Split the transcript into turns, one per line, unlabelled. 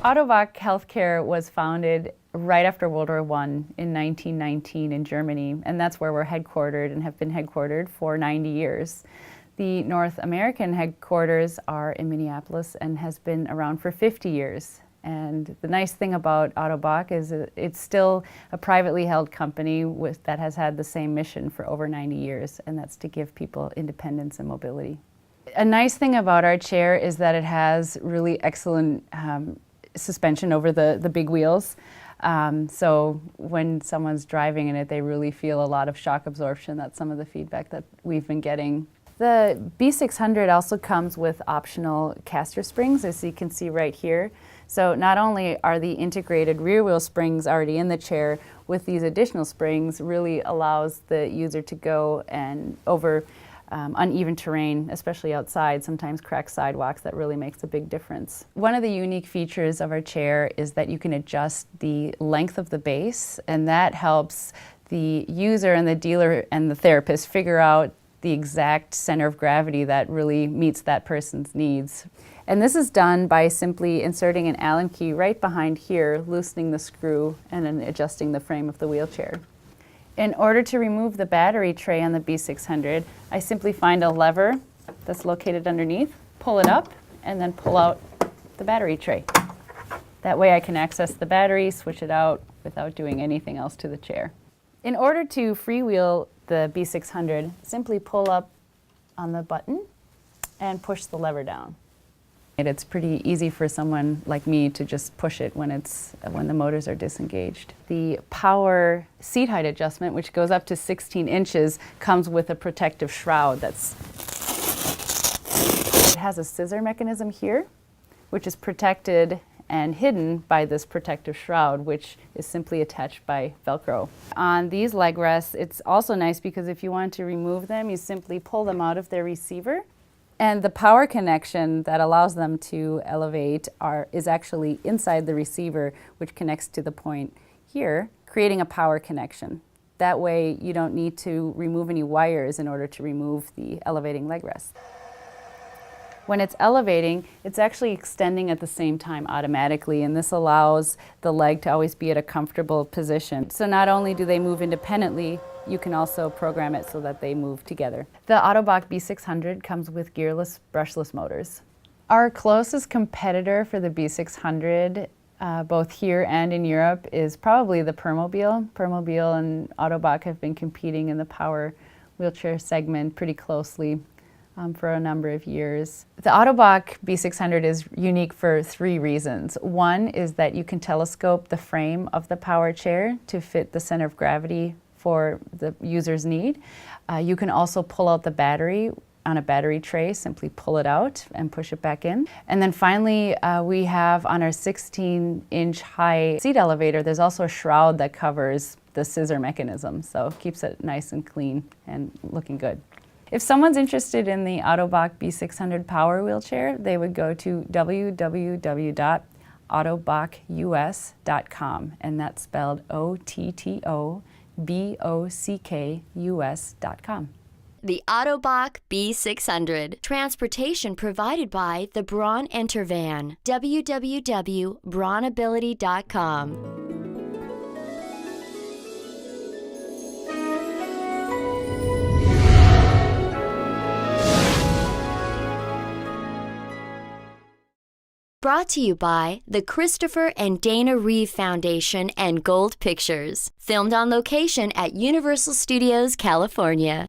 Bock Healthcare was founded right after World War I in 1919 in Germany, and that's where we're headquartered and have been headquartered for 90 years. The North American headquarters are in Minneapolis and has been around for 50 years. And the nice thing about Bock is it's still a privately held company that has had the same mission for over 90 years, and that's to give people independence and mobility. A nice thing about our chair is that it has really excellent suspension over the big wheels. So when someone's driving in it, they really feel a lot of shock absorption. That's some of the feedback that we've been getting. The B600 also comes with optional caster springs, as you can see right here. So not only are the integrated rear wheel springs already in the chair, with these additional springs really allows the user to go and over uneven terrain, especially outside, sometimes cracked sidewalks. That really makes a big difference. One of the unique features of our chair is that you can adjust the length of the base, and that helps the user and the dealer and the therapist figure out the exact center of gravity that really meets that person's needs. And this is done by simply inserting an Allen key right behind here, loosening the screw, and then adjusting the frame of the wheelchair. In order to remove the battery tray on the B600, I simply find a lever that's located underneath, pull it up, and then pull out the battery tray. That way I can access the battery, switch it out without doing anything else to the chair. In order to freewheel the B600, simply pull up on the button and push the lever down. It's pretty easy for someone like me to just push it when the motors are disengaged. The power seat height adjustment, which goes up to 16 inches, comes with a protective shroud. It has a scissor mechanism here, which is protected and hidden by this protective shroud, which is simply attached by Velcro. On these leg rests, it's also nice because if you want to remove them, you simply pull them out of their receiver. And the power connection that allows them to elevate is actually inside the receiver, which connects to the point here, creating a power connection. That way you don't need to remove any wires in order to remove the elevating leg rest. When it's elevating, it's actually extending at the same time automatically, and this allows the leg to always be at a comfortable position. So not only do they move independently, you can also program it so that they move together. The Bock B600 comes with gearless, brushless motors. Our closest competitor for the B600, both here and in Europe, is probably the Permobil. Permobil and Bock have been competing in the power wheelchair segment pretty closely for a number of years. The Bock B600 is unique for 3 reasons. One is that you can telescope the frame of the power chair to fit the center of gravity for the user's need. You can also pull out the battery on a battery tray, simply pull it out and push it back in. And then finally, we have on our 16-inch high seat elevator, there's also a shroud that covers the scissor mechanism, so it keeps it nice and clean and looking good. If someone's interested in the Bock B600 power wheelchair, they would go to www.ottobockus.com, and that's spelled OTTOBOCKUS.com.
The Bock B600. Transportation provided by the Braun Intervan. www.braunability.com. Brought to you by the Christopher and Dana Reeve Foundation and Gold Pictures. Filmed on location at Universal Studios, California.